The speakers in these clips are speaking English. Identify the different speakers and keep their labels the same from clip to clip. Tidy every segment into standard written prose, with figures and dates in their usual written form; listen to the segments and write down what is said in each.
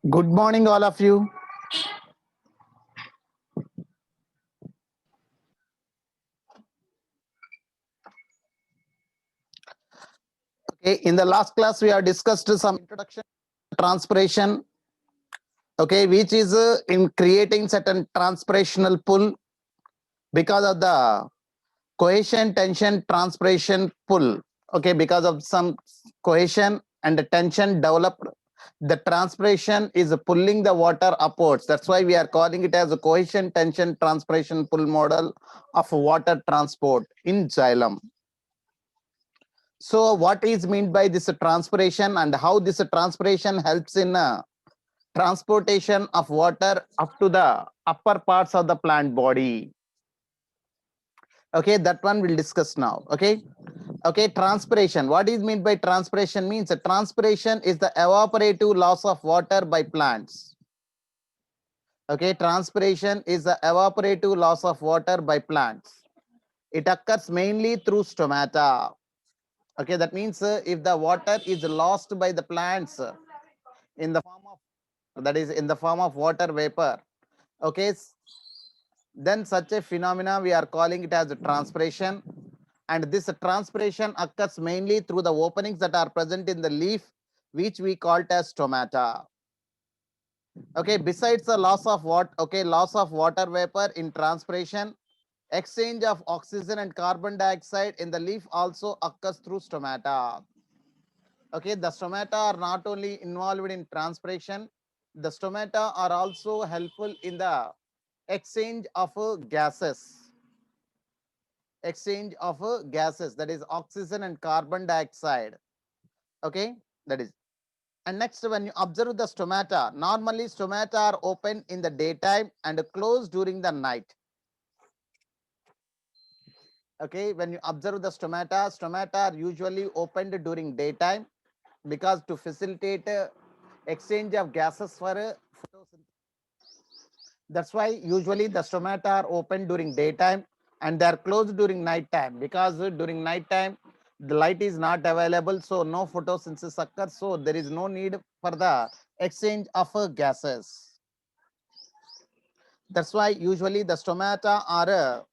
Speaker 1: Good morning, all of you. Okay, in the last class, we have discussed some introduction to transpiration. Okay, which is in creating certain transpirational pull because of the cohesion, tension, transpiration pull. Okay, because of some cohesion and the tension developed, the transpiration is pulling the water upwards. That's why we are calling it as a cohesion, tension, transpiration pull model of water transport in xylem. So what is meant by this transpiration and how this transpiration helps in transportation of water up to the upper parts of the plant body? Okay, that one we'll discuss now. Okay, transpiration. What is meant by transpiration? Means transpiration is the evaporative loss of water by plants. Okay, transpiration is the evaporative loss of water by plants. It occurs mainly through stomata. Okay, that means if the water is lost by the plants in the form of, that is in the form of water vapor, okay, then such a phenomena we are calling it as transpiration. And this transpiration occurs mainly through the openings that are present in the leaf, which we call it as stomata. Okay, besides the loss of loss of water vapor in transpiration, exchange of oxygen and carbon dioxide in the leaf also occurs through stomata. Okay, the stomata are not only involved in transpiration, the stomata are also helpful in the exchange of gases. Exchange of gases, that is oxygen and carbon dioxide. Okay, that is. And next, when you observe the stomata, normally stomata are open in the daytime and closed during the night. Okay, when you observe the stomata are usually opened during daytime because to facilitate exchange of gases for photosynthesis. That's why usually the stomata are open during daytime and they are closed during night time, because during night time the light is not available, so no photosynthesis occurs, so there is no need for the exchange of gases. That's why usually the stomata are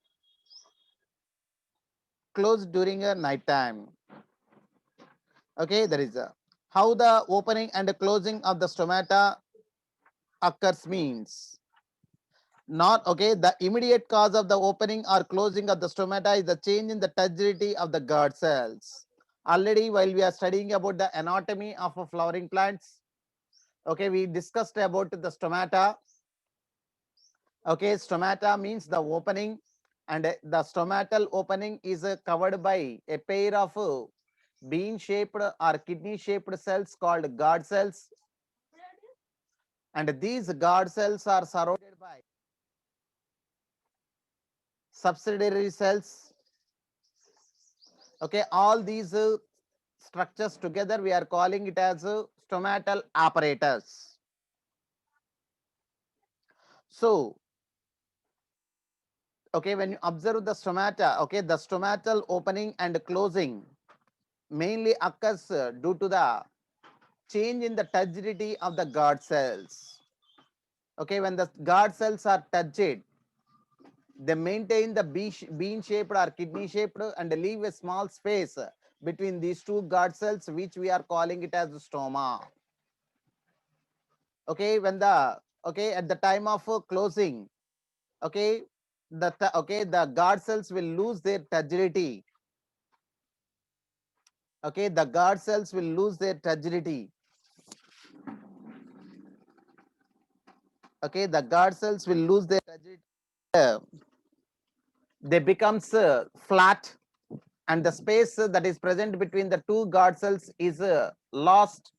Speaker 1: closed during a night time. Okay, there is a how the opening and the closing of the stomata occurs means not okay. The immediate cause of the opening or closing of the stomata is the change in the turgidity of the guard cells. Already, while we are studying about the anatomy of a flowering plants, okay, we discussed about the stomata. Okay, stomata means the opening, and the stomatal opening is covered by a pair of bean shaped or kidney shaped cells called guard cells, and these guard cells are surrounded by subsidiary cells. Okay, all these structures together we are calling it as stomatal apparatus. So okay, when you observe the stomata, okay, the stomatal opening and closing mainly occurs due to the change in the turgidity of the guard cells. Okay, when the guard cells are turgid, they maintain the bean shaped or kidney shaped and leave a small space between these two guard cells, which we are calling it as stoma. Okay, when the okay at the time of closing, okay, the guard cells will lose their turgidity. Okay, the guard cells will lose their turgidity. Okay, the guard cells will lose their turgidity. They becomes flat, and the space that is present between the two guard cells is lost,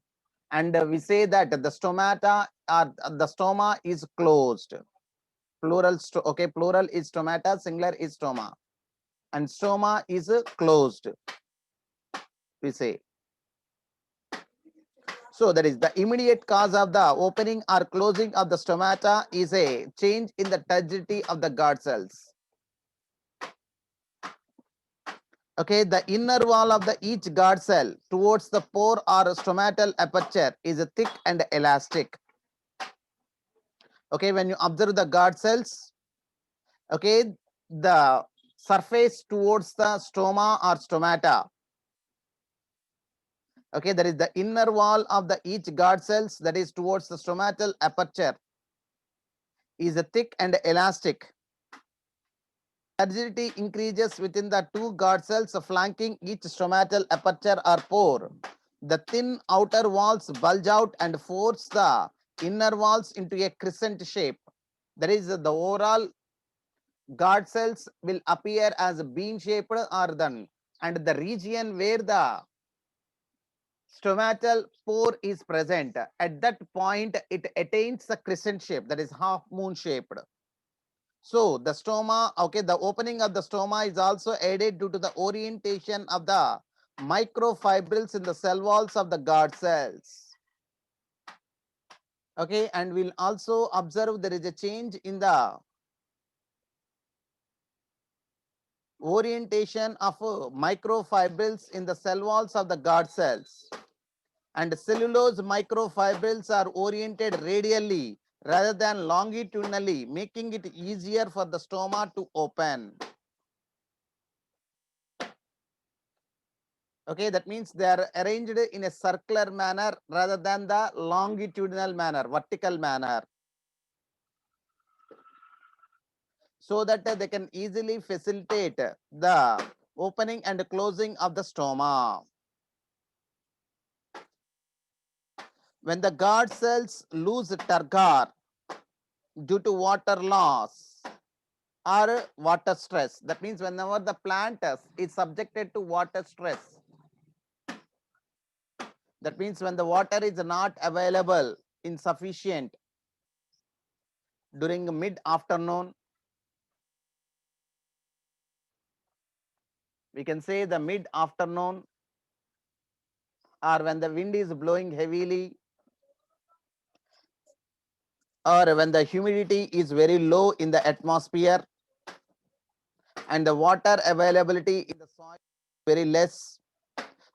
Speaker 1: and we say that the stomata or the stoma is closed. Plural okay, plural is stomata, singular is stoma, and stoma is closed, we say. So that is the immediate cause of the opening or closing of the stomata is a change in the turgidity of the guard cells. Okay, the inner wall of the each guard cell towards the pore or stomatal aperture is thick and elastic. Okay, when you observe the guard cells, okay, the surface towards the stoma or stomata. Okay, there is the inner wall of the each guard cells that is towards the stomatal aperture is a thick and elastic. Rigidity increases within the two guard cells flanking each stomatal aperture or pore. The thin outer walls bulge out and force the inner walls into a crescent shape. That is, the overall guard cells will appear as bean shaped or then, and the region where the stomatal pore is present, at that point it attains the crescent shape, that is half moon shaped. So the stoma, okay, the opening of the stoma is also aided due to the orientation of the microfibrils in the cell walls of the guard cells. Okay, and we'll also observe there is a change in the orientation of microfibrils in the cell walls of the guard cells. And cellulose microfibrils are oriented radially rather than longitudinally, making it easier for the stoma to open. Okay, that means they are arranged in a circular manner rather than the longitudinal manner, vertical manner, so that they can easily facilitate the opening and closing of the stoma. When the guard cells lose turgor due to water loss or water stress, that means whenever the plant is subjected to water stress, that means when the water is not available in sufficient during mid-afternoon, we can say the mid-afternoon, or when the wind is blowing heavily, or when the humidity is very low in the atmosphere and the water availability in the soil is very less.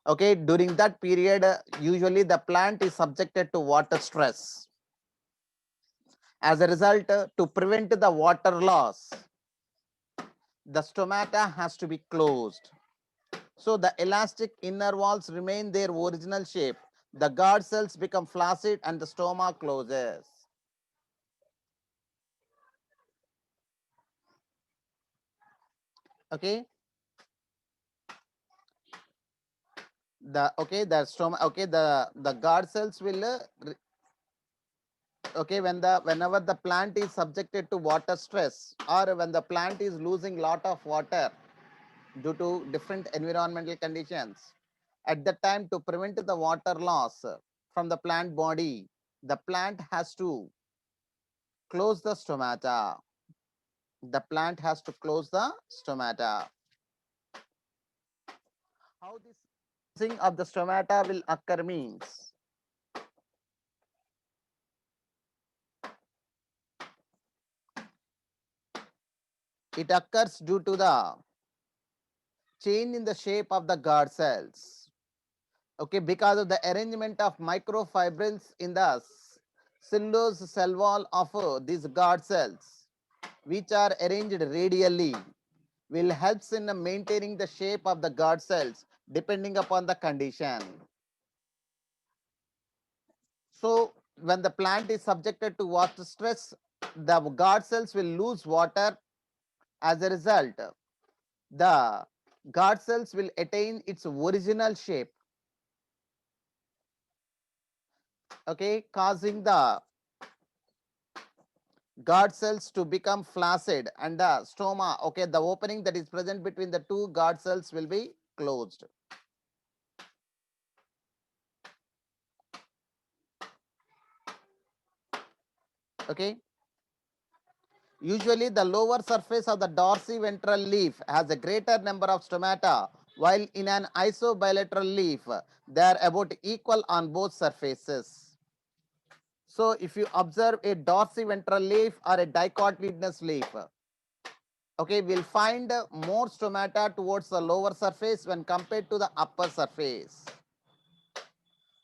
Speaker 1: Okay, during that period, usually the plant is subjected to water stress. As a result, to prevent the water loss, the stomata has to be closed. So the elastic inner walls remain their original shape. The guard cells become flaccid and the stoma closes. Okay. The stoma, okay, the guard cells will okay, whenever the plant is subjected to water stress, or when the plant is losing lot of water due to different environmental conditions, at that time, to prevent the water loss from the plant body, the plant has to close the stomata. The plant has to close the stomata. How this closing of the stomata will occur means, it occurs due to the change in the shape of the guard cells. Okay, because of the arrangement of microfibrils in the cellulose cell wall of these guard cells, which are arranged radially, will helps in maintaining the shape of the guard cells depending upon the condition. So when the plant is subjected to water stress, the guard cells will lose water. As a result, the guard cells will attain its original shape, okay, causing the guard cells to become flaccid and the stoma, okay, the opening that is present between the two guard cells will be closed. Okay. Usually the lower surface of the dorsiventral leaf has a greater number of stomata, while in an isobilateral leaf, they are about equal on both surfaces. So if you observe a dorsiventral leaf or a dicotyledonous leaf, okay, we'll find more stomata towards the lower surface when compared to the upper surface.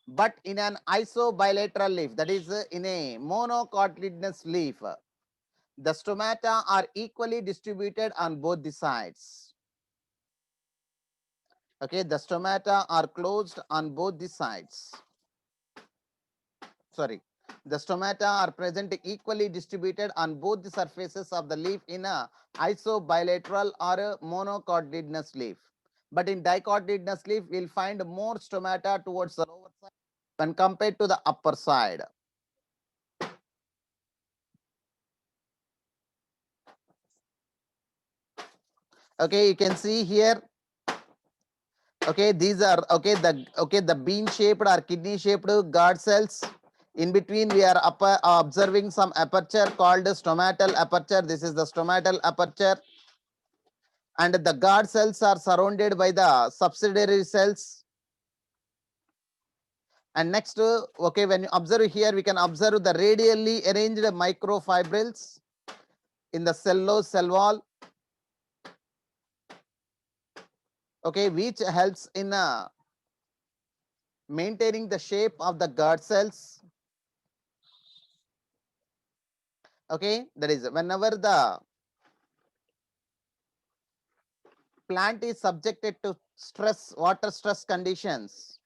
Speaker 1: But in an isobilateral leaf, that is in a monocotyledonous leaf, the stomata are equally distributed on both the sides. Okay, the stomata are closed on both the sides. Sorry, the stomata are present equally distributed on both the surfaces of the leaf in a isobilateral or a monocotyledonous leaf. But in dicotyledonous leaf, we'll find more stomata towards the lower side when compared to the upper side. Okay, you can see here. Okay, these are the bean shaped or kidney shaped guard cells. In between, we are observing some aperture called stomatal aperture. This is the stomatal aperture, and the guard cells are surrounded by the subsidiary cells. And next, okay, when you observe here, we can observe the radially arranged microfibrils in the cellulose cell wall. Okay, which helps in maintaining the shape of the guard cells. Okay, that is whenever the plant is subjected to stress, water stress conditions,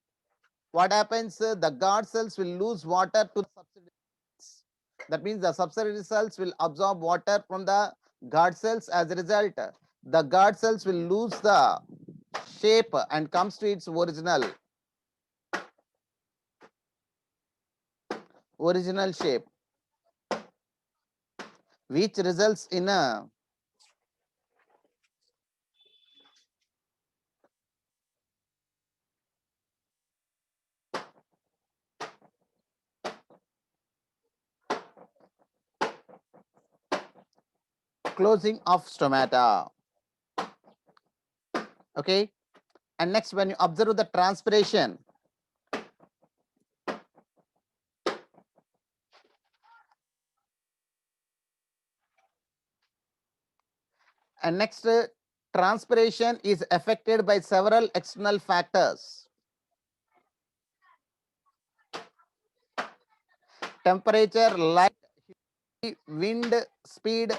Speaker 1: what happens? The guard cells will lose water to the subsidiary cells. That means the subsidiary cells will absorb water from the guard cells. As a result, the guard cells will lose the shape and comes to its original shape, which results in a closing of stomata. Okay, and next, when you observe the transpiration, and next, transpiration is affected by several external factors. Temperature, light, wind, speed.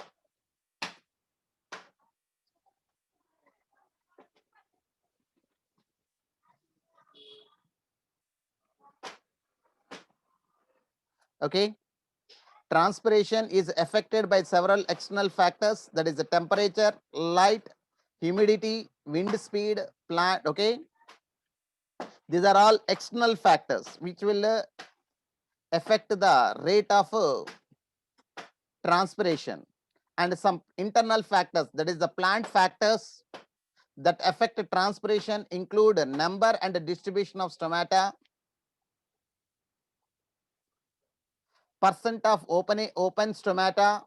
Speaker 1: Okay, transpiration is affected by several external factors, that is the temperature, light, humidity, wind speed, plant. Okay, these are all external factors which will affect the rate of transpiration. And some internal factors, that is the plant factors that affect transpiration, include number and distribution of stomata, percent of open stomata,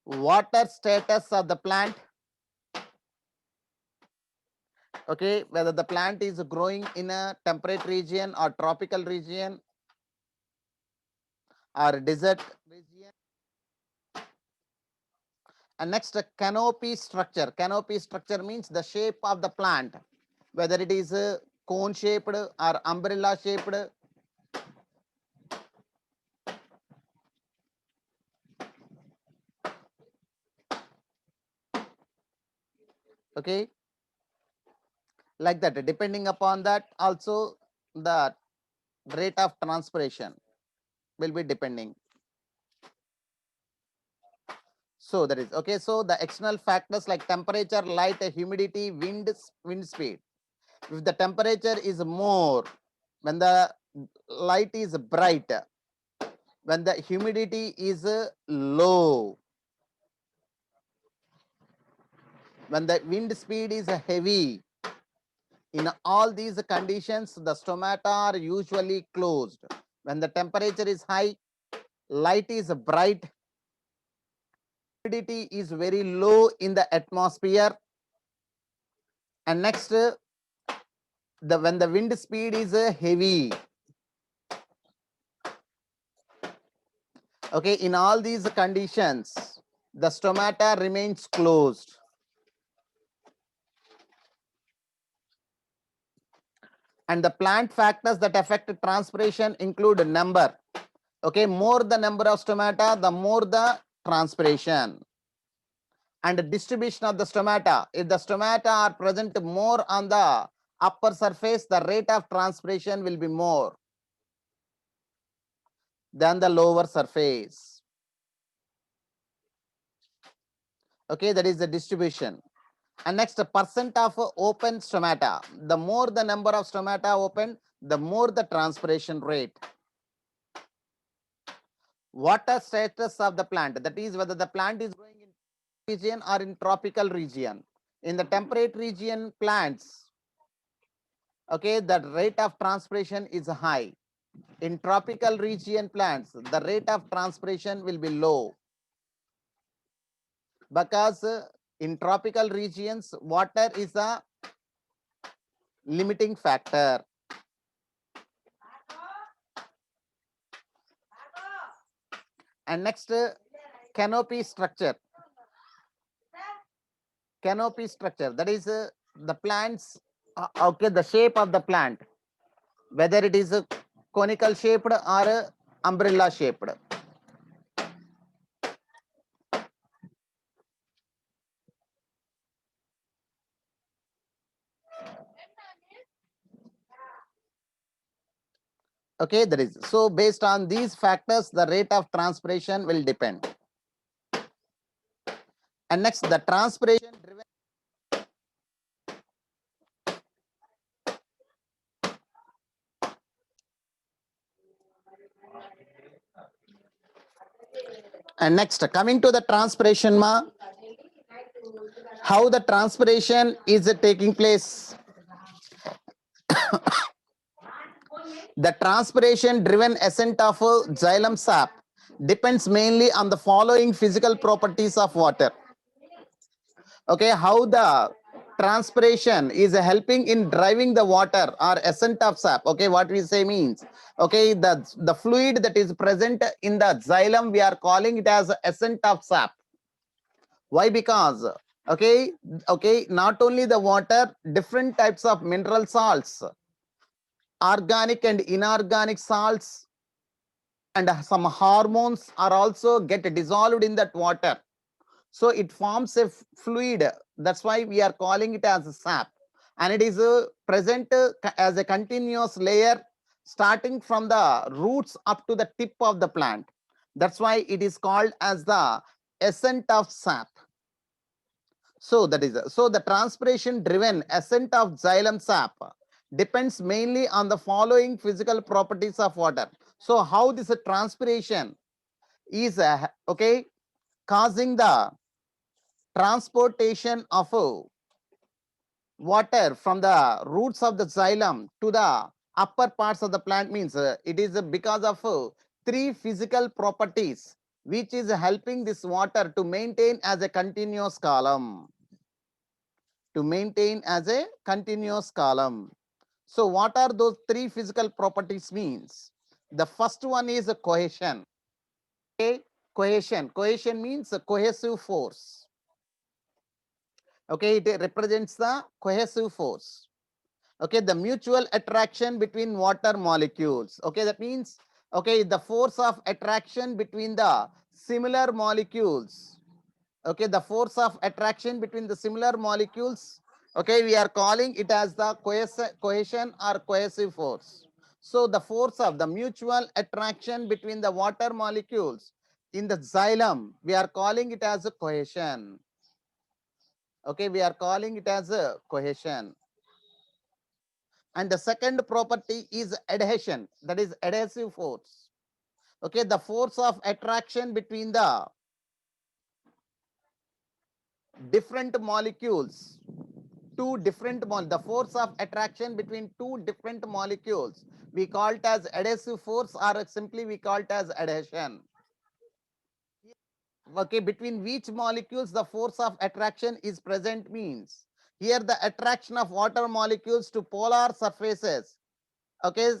Speaker 1: water status of the plant. Okay, whether the plant is growing in a temperate region or tropical region or desert region. And next, canopy structure. Canopy structure means the shape of the plant, whether it is cone shaped or umbrella shaped. Okay, like that, depending upon that, also the rate of transpiration will be depending. So that is okay. So the external factors like temperature, light, humidity, wind speed. If the temperature is more, when the light is bright, when the humidity is low, when the wind speed is heavy, in all these conditions, the stomata are usually closed. When the temperature is high, light is bright, humidity is very low in the atmosphere, and next, when the wind speed is heavy. Okay, in all these conditions, the stomata remains closed. And the plant factors that affect transpiration include number. Okay, more the number of stomata, the more the transpiration. And the distribution of the stomata. If the stomata are present more on the upper surface, the rate of transpiration will be more than the lower surface. Okay, that is the distribution. And next, the percent of open stomata. The more the number of stomata open, the more the transpiration rate. Water status of the plant, that is whether the plant is growing in region or in tropical region. In the temperate region plants, okay, the rate of transpiration is high. In tropical region plants, the rate of transpiration will be low, because in tropical regions, water is a limiting factor. And next, canopy structure. Canopy structure, that is the plants, okay, the shape of the plant, whether it is a conical shaped or umbrella shaped. Okay, that is so based on these factors, the rate of transpiration will depend. And next, the transpiration driven. And next, coming to the transpiration, how the transpiration is taking place. The transpiration driven ascent of xylem sap depends mainly on the following physical properties of water. Okay, how the transpiration is helping in driving the water or ascent of sap. Okay, what we say means, okay, the fluid that is present in the xylem, we are calling it as ascent of sap. Why? Because okay, not only the water, different types of mineral salts, organic and inorganic salts, and some hormones are also get dissolved in that water. So it forms a fluid. That's why we are calling it as a sap. And it is present as a continuous layer starting from the roots up to the tip of the plant. That's why it is called as the ascent of sap. So that is so the transpiration driven ascent of xylem sap depends mainly on the following physical properties of water. So how this transpiration is okay, causing the transportation of water from the roots of the xylem to the upper parts of the plant means it is because of three physical properties which is helping this water to maintain as a continuous column. To maintain as a continuous column. So what are those three physical properties means? The first one is a cohesion. Okay, cohesion. Cohesion means a cohesive force. Okay, it represents the cohesive force. Okay, the mutual attraction between water molecules. Okay, that means, okay, the force of attraction between the similar molecules. Okay, the force of attraction between the similar molecules. Okay, we are calling it as the cohesion or cohesive force. So the force of the mutual attraction between the water molecules in the xylem, we are calling it as a cohesion. Okay, we are calling it as a cohesion. And the second property is adhesion, that is adhesive force. Okay, the force of attraction between the different molecules, the force of attraction between two different molecules, we call it as adhesive force, or simply we call it as adhesion. Okay, between which molecules the force of attraction is present means, here the attraction of water molecules to polar surfaces, okay,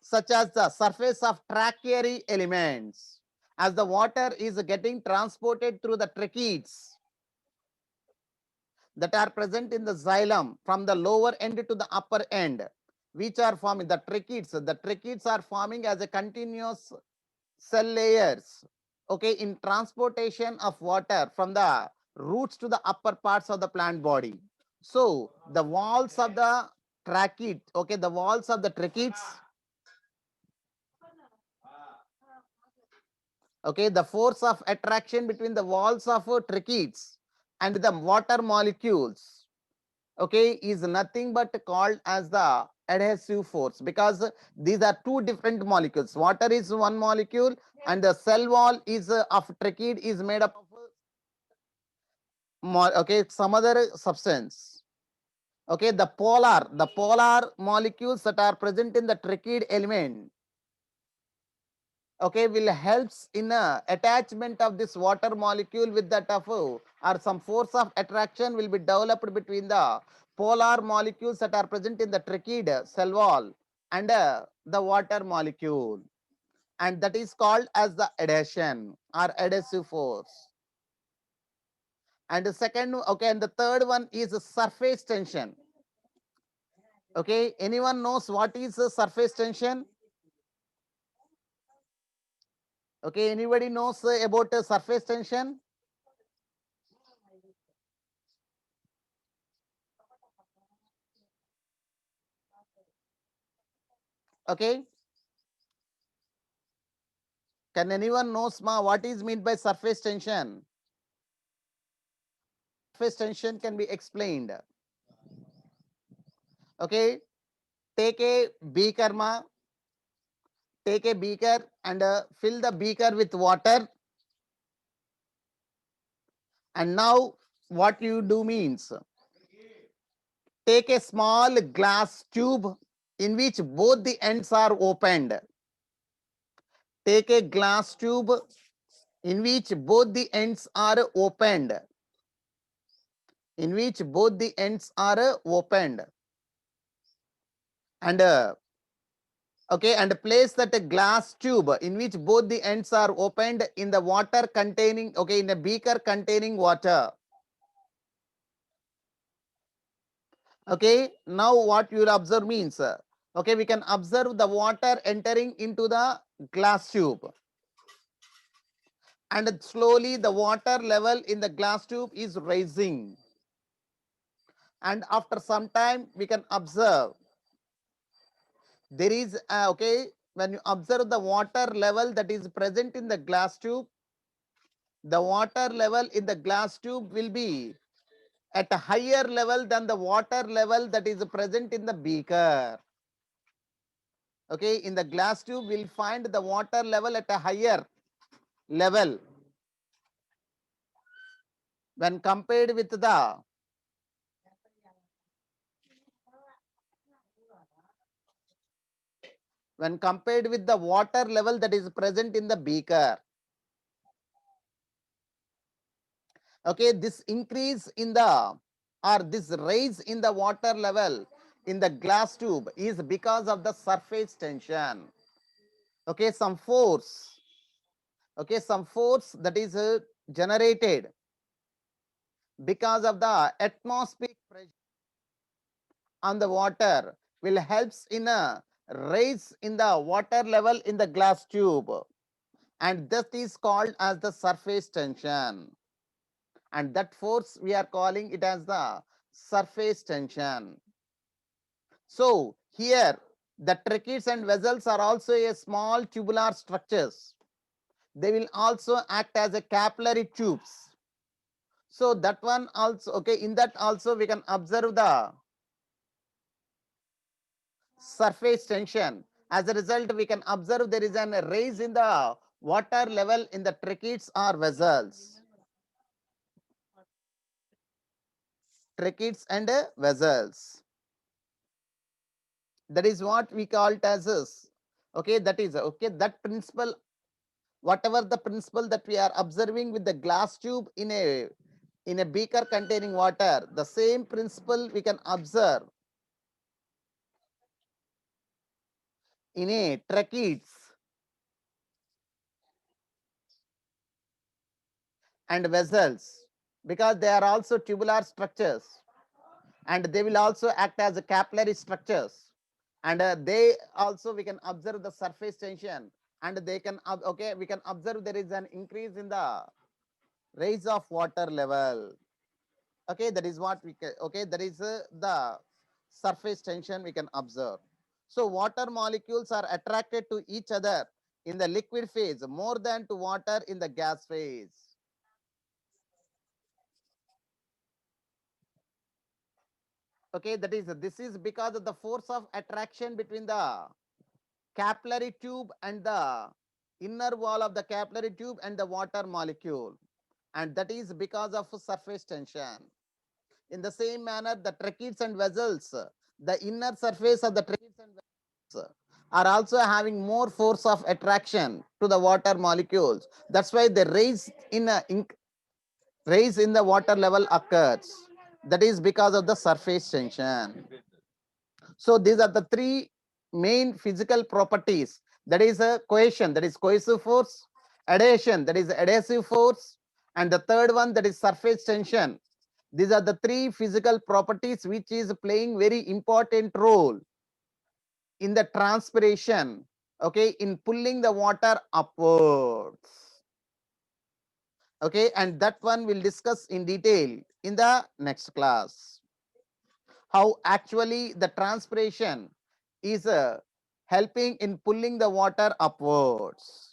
Speaker 1: such as the surface of tracheiry elements, as the water is getting transported through the tracheids that are present in the xylem from the lower end to the upper end. which are forming the tracheids. The tracheids are forming as a continuous cell layers, okay, in transportation of water from the roots to the upper parts of the plant body. So the walls of the tracheids, okay, the walls of the tracheids, okay, the force of attraction between the walls of tracheids and the water molecules, okay, is nothing but called as the adhesive force, because these are two different molecules. Water is one molecule and the cell wall is of tracheid is made up of okay, some other substance. Okay, the polar molecules that are present in the tracheid element, okay, will helps in a attachment of this water molecule with that of or some force of attraction will be developed between the polar molecules that are present in the tracheid cell wall and the water molecule, and that is called as the adhesion or adhesive force. And the second, okay, and the third one is surface tension. Okay, anyone knows what is surface tension? Okay, anybody knows about surface tension? Okay, can anyone knows ma what is meant by surface tension? Surface tension can be explained. Okay, take a beaker ma, take a beaker and fill the beaker with water, and now what you do means take a small glass tube in which both the ends are opened. Take a glass tube in which both the ends are opened. In which both the ends are opened. And okay, and place that glass tube in which both the ends are opened in the water containing, okay, in a beaker containing water. Okay, now what you will observe means, okay, we can observe the water entering into the glass tube, and slowly the water level in the glass tube is rising, and after some time we can observe there is okay, when you observe the water level that is present in the glass tube, the water level in the glass tube will be at a higher level than the water level that is present in the beaker. Okay, in the glass tube we'll find the water level at a higher level when compared with the water level that is present in the beaker. Okay, this increase in the or this rise in the water level in the glass tube is because of the surface tension. Okay, some force, okay, some force that is generated because of the atmospheric pressure on the water will helps in a rise in the water level in the glass tube, and that is called as the surface tension, and that force we are calling it as the surface tension. So here the tracheids and vessels are also a small tubular structures. They will also act as a capillary tubes. So that one also, okay, in that also we can observe the surface tension. As a result, we can observe there is an rise in the water level in the tracheids or vessels. Tracheids and vessels. That is what we call it as this. Okay, that is okay. That principle, whatever the principle that we are observing with the glass tube in a beaker containing water, the same principle we can observe in a tracheids and vessels, because they are also tubular structures and they will also act as a capillary structures. And they also, we can observe the surface tension, and they can okay, we can observe there is an increase in the rise of water level. Okay, that is what we can, okay, that is the surface tension we can observe. So water molecules are attracted to each other in the liquid phase more than to water in the gas phase. Okay, that is, this is because of the force of attraction between the capillary tube and the inner wall of the capillary tube and the water molecule, and that is because of surface tension. In the same manner, the tracheids and vessels, the inner surface of the tracheids and vessels are also having more force of attraction to the water molecules. That's why the raise in the water level occurs. That is because of the surface tension. So these are the three main physical properties. That is a cohesion, that is cohesive force; adhesion, that is adhesive force; and the third one, that is surface tension. These are the three physical properties which is playing very important role in the transpiration, okay, in pulling the water upwards. Okay, and that one we'll discuss in detail in the next class. How actually the transpiration is helping in pulling the water upwards.